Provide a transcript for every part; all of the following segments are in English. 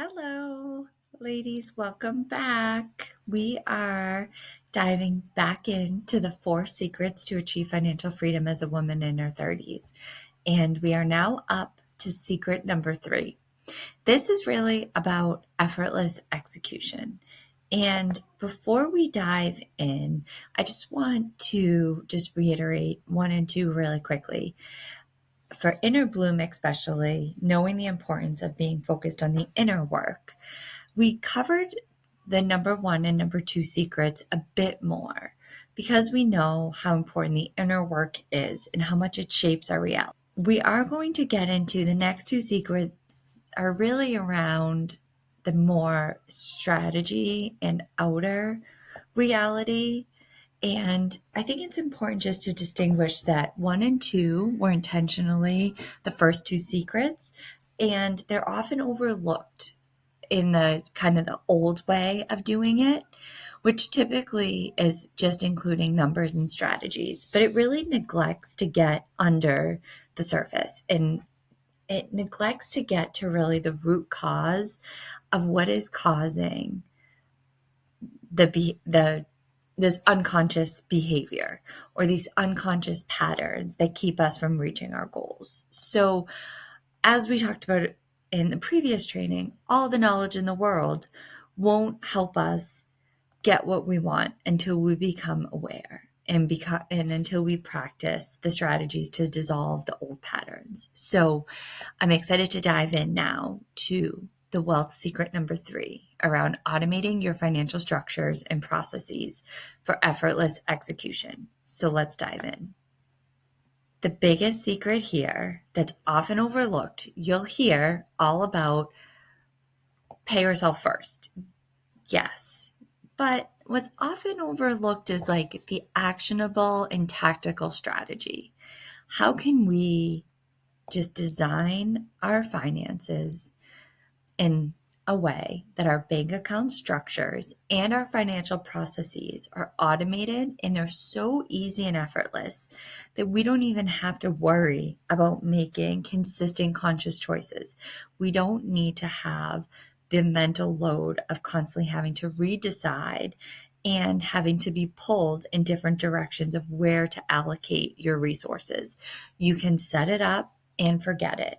Hello, ladies. Welcome back. We are diving back into the 4 secrets to achieve financial freedom as a woman in her 30s. And we are now up to secret number 3. This is really about effortless execution. And before we dive in, I just want to reiterate 1 and 2 really quickly. For inner bloom, especially, knowing the importance of being focused on the inner work, we covered the number 1 and number 2 secrets a bit more because we know how important the inner work is and how much it shapes our reality. We are going to get into the next 2 secrets are really around the more strategy and outer reality. And I think it's important just to distinguish that 1 and 2 were intentionally the first 2 secrets, and they're often overlooked in the kind of the old way of doing it, which typically is just including numbers and strategies, but it really neglects to get under the surface, and it neglects to get to really the root cause of what is causing the this unconscious behavior or these unconscious patterns that keep us from reaching our goals. So, as we talked about in the previous training, all the knowledge in the world won't help us get what we want until we become aware and until we practice the strategies to dissolve the old patterns. So, I'm excited to dive in now to the wealth secret number 3 around automating your financial structures and processes for effortless execution. So let's dive in. The biggest secret here that's often overlooked, you'll hear all about pay yourself first. Yes. But what's often overlooked is like the actionable and tactical strategy. How can we just design our finances in a way that our bank account structures and our financial processes are automated and they're so easy and effortless that we don't even have to worry about making consistent conscious choices. We don't need to have the mental load of constantly having to redecide and having to be pulled in different directions of where to allocate your resources. You can set it up and forget it.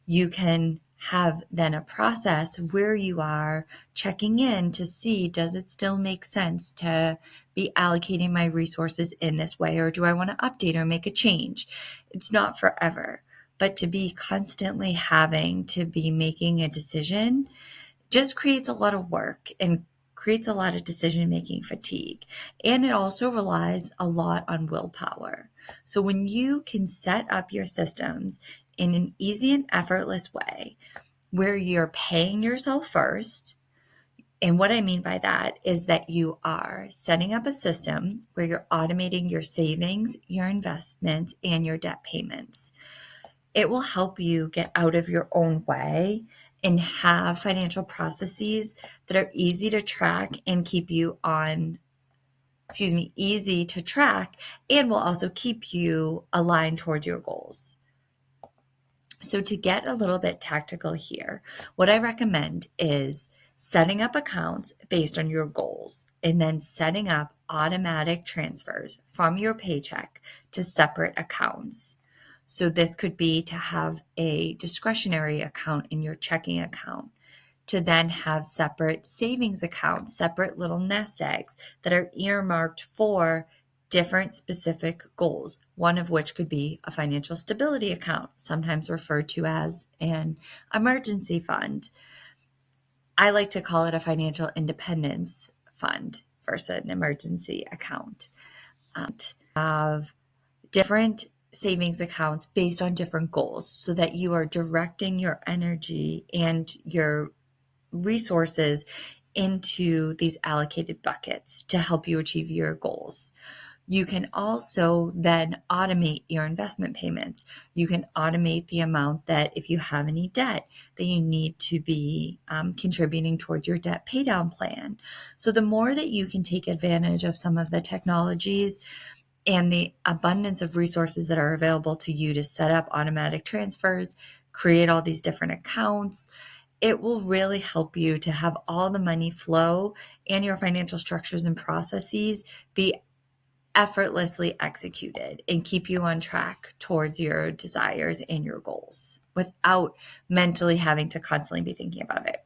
You can have then a process where you are checking in to see, does it still make sense to be allocating my resources in this way, or do I want to update or make a change? It's not forever, but to be constantly having to be making a decision just creates a lot of work and creates a lot of decision-making fatigue. And it also relies a lot on willpower. So when you can set up your systems in an easy and effortless way where you're paying yourself first, and what I mean by that is that you are setting up a system where you're automating your savings, your investments, and your debt payments. It will help you get out of your own way and have financial processes that are easy to track and keep you on, easy to track and will also keep you aligned towards your goals. So to get a little bit tactical here, what I recommend is setting up accounts based on your goals and then setting up automatic transfers from your paycheck to separate accounts. So this could be to have a discretionary account in your checking account, to then have separate savings accounts, separate little nest eggs that are earmarked for different specific goals, one of which could be a financial stability account, sometimes referred to as an emergency fund. I like to call it a financial independence fund versus an emergency account. Have different savings accounts based on different goals so that you are directing your energy and your resources into these allocated buckets to help you achieve your goals. You can also then automate your investment payments. You can automate the amount that if you have any debt that you need to be contributing towards your debt paydown plan. So the more that you can take advantage of some of the technologies and the abundance of resources that are available to you to set up automatic transfers, create all these different accounts, it will really help you to have all the money flow and your financial structures and processes be effortlessly executed and keep you on track towards your desires and your goals without mentally having to constantly be thinking about it.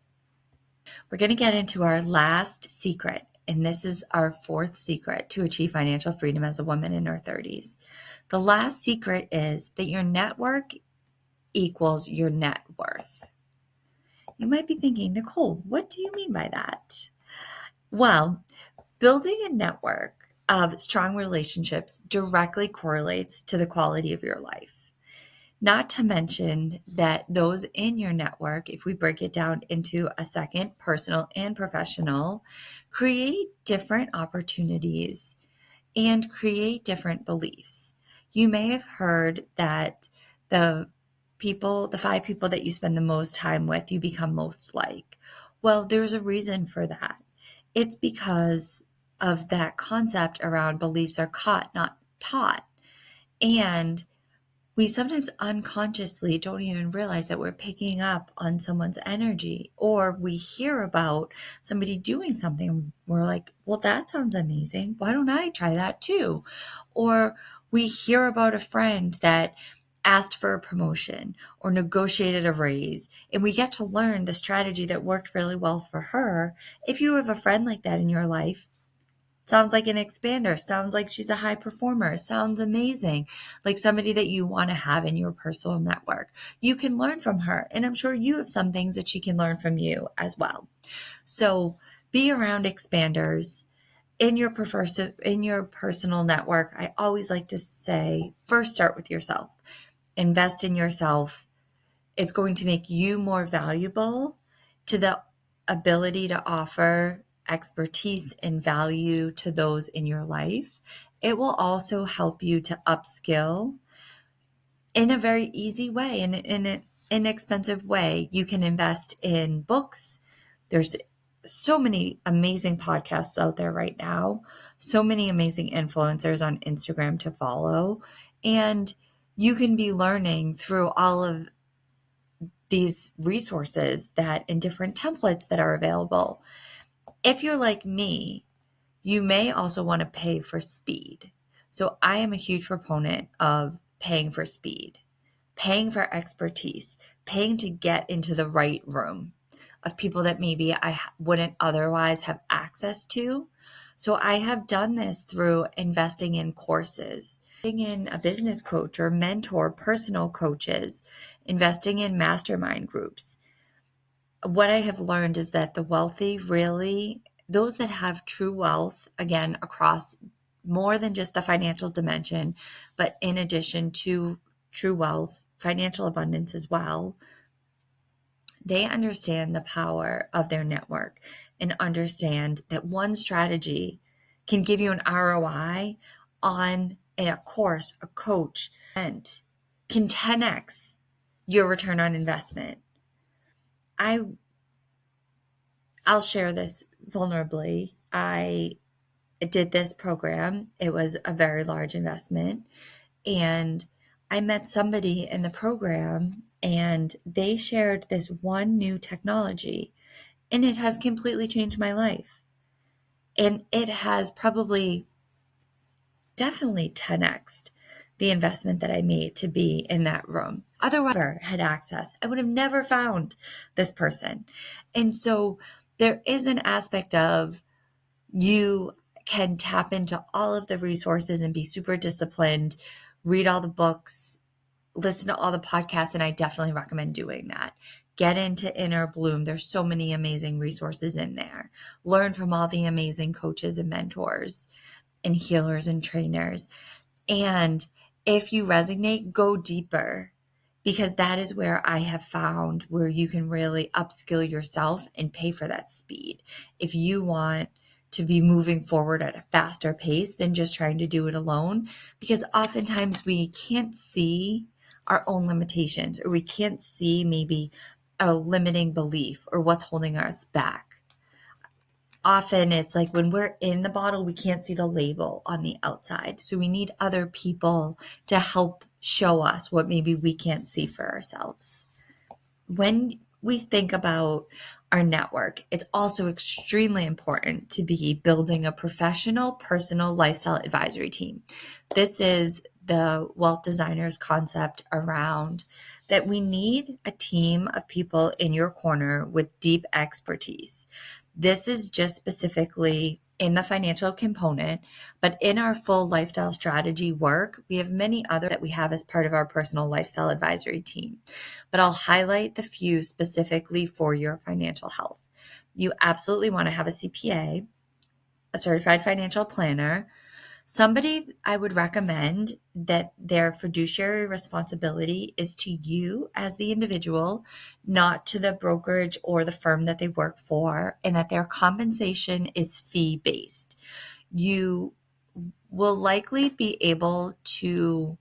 We're going to get into our last secret, and this is our fourth secret to achieve financial freedom as a woman in her 30s. The last secret is that your network equals your net worth. You might be thinking, Nicole, what do you mean by that? Well, building a network of strong relationships directly correlates to the quality of your life. Not to mention that those in your network, if we break it down into a second, personal and professional, create different opportunities and create different beliefs. You may have heard that the five people that you spend the most time with, you become most like. Well, there's a reason for that. It's because of that concept around beliefs are caught, not taught. And we sometimes unconsciously don't even realize that we're picking up on someone's energy, or we hear about somebody doing something. We're like, well, that sounds amazing. Why don't I try that too? Or we hear about a friend that asked for a promotion or negotiated a raise, and we get to learn the strategy that worked really well for her. If you have a friend like that in your life, sounds like an expander, sounds like she's a high performer, sounds amazing, like somebody that you want to have in your personal network. You can learn from her, and I'm sure you have some things that she can learn from you as well. So be around expanders in your personal network. I always like to say, first start with yourself. Invest in yourself. It's going to make you more valuable to the ability to offer expertise and value to those in your life. It will also help you to upskill in a very easy way and in an inexpensive way. You can invest in books. There's so many amazing podcasts out there right now, so many amazing influencers on Instagram to follow, and you can be learning through all of these resources that in different templates that are available. If you're like me, you may also want to pay for speed. So I am a huge proponent of paying for speed, paying for expertise, paying to get into the right room of people that maybe I wouldn't otherwise have access to. So I have done this through investing in courses, investing in a business coach or mentor, personal coaches, investing in mastermind groups. What I have learned is that the wealthy really, those that have true wealth, again, across more than just the financial dimension, but in addition to true wealth, financial abundance as well, they understand the power of their network and understand that one strategy can give you an ROI on a course, a coach, and can 10x your return on investment. I'll share this vulnerably. I did this program. It was a very large investment. And I met somebody in the program, and they shared this one new technology, and it has completely changed my life. And it has probably definitely 10x'd the investment that I made to be in that room. Otherwise, I never had access. I would have never found this person. And so there is an aspect of you can tap into all of the resources and be super disciplined, read all the books, listen to all the podcasts, and I definitely recommend doing that. Get into Inner Bloom. There's so many amazing resources in there. Learn from all the amazing coaches and mentors and healers and trainers. And if you resonate, go deeper, because that is where I have found where you can really upskill yourself and pay for that speed. If you want to be moving forward at a faster pace than just trying to do it alone, because oftentimes we can't see our own limitations, or we can't see maybe a limiting belief or what's holding us back. Often it's like when we're in the bottle, we can't see the label on the outside. So we need other people to help show us what maybe we can't see for ourselves. When we think about our network, it's also extremely important to be building a professional, personal lifestyle advisory team. This is the wealth designers concept around that we need a team of people in your corner with deep expertise. This is just specifically in the financial component, but in our full lifestyle strategy work, we have many other that we have as part of our personal lifestyle advisory team. But I'll highlight the few specifically for your financial health. You absolutely want to have a CPA, a certified financial planner, somebody I would recommend that their fiduciary responsibility is to you as the individual, not to the brokerage or the firm that they work for, and that their compensation is fee based. You will likely be able to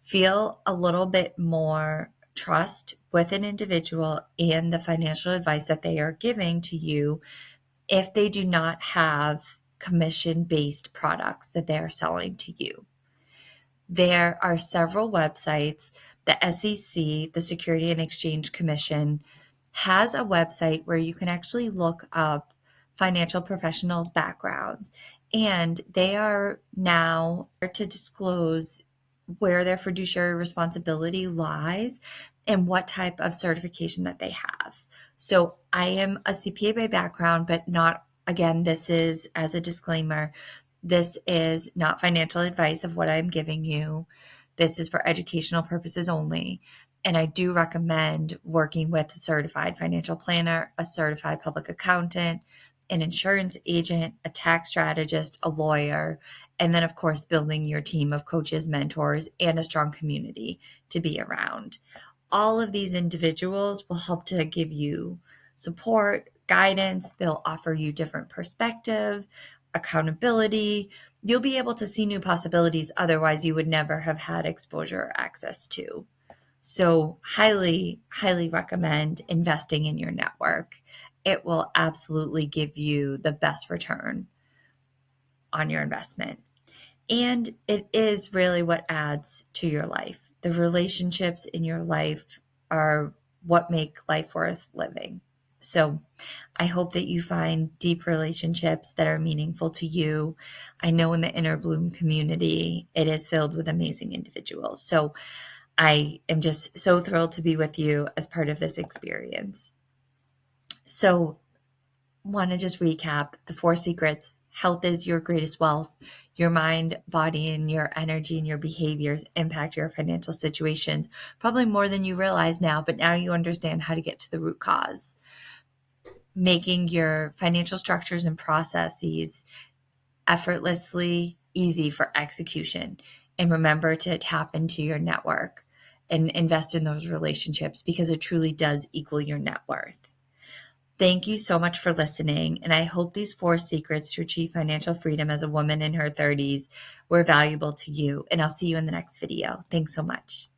feel a little bit more trust with an individual and the financial advice that they are giving to you if they do not have commission based products that they are selling to you. There are several websites. The SEC, the Security and Exchange Commission, has a website where you can actually look up financial professionals' backgrounds, and they are now to disclose where their fiduciary responsibility lies and what type of certification that they have. So I am a CPA by background, but not, again, this is as a disclaimer, this is not financial advice of what I'm giving you. This is for educational purposes only. And I do recommend working with a certified financial planner, a certified public accountant, an insurance agent, a tax strategist, a lawyer, and then, of course, building your team of coaches, mentors, and a strong community to be around. All of these individuals will help to give you support, guidance. They'll offer you different perspective, accountability. You'll be able to see new possibilities otherwise you would never have had exposure or access to. So highly, highly recommend investing in your network. It will absolutely give you the best return on your investment. And it is really what adds to your life. The relationships in your life are what make life worth living. So I hope that you find deep relationships that are meaningful to you. I know in the Inner Bloom community, it is filled with amazing individuals. So I am just so thrilled to be with you as part of this experience. So want to just recap the 4 secrets. Health is your greatest wealth. Your mind, body, and your energy and your behaviors impact your financial situations, probably more than you realize now, but now you understand how to get to the root cause. Making your financial structures and processes effortlessly easy for execution. And remember to tap into your network and invest in those relationships because it truly does equal your net worth. Thank you so much for listening, and I hope these 4 secrets to achieve financial freedom as a woman in her 30s were valuable to you, and I'll see you in the next video. Thanks so much.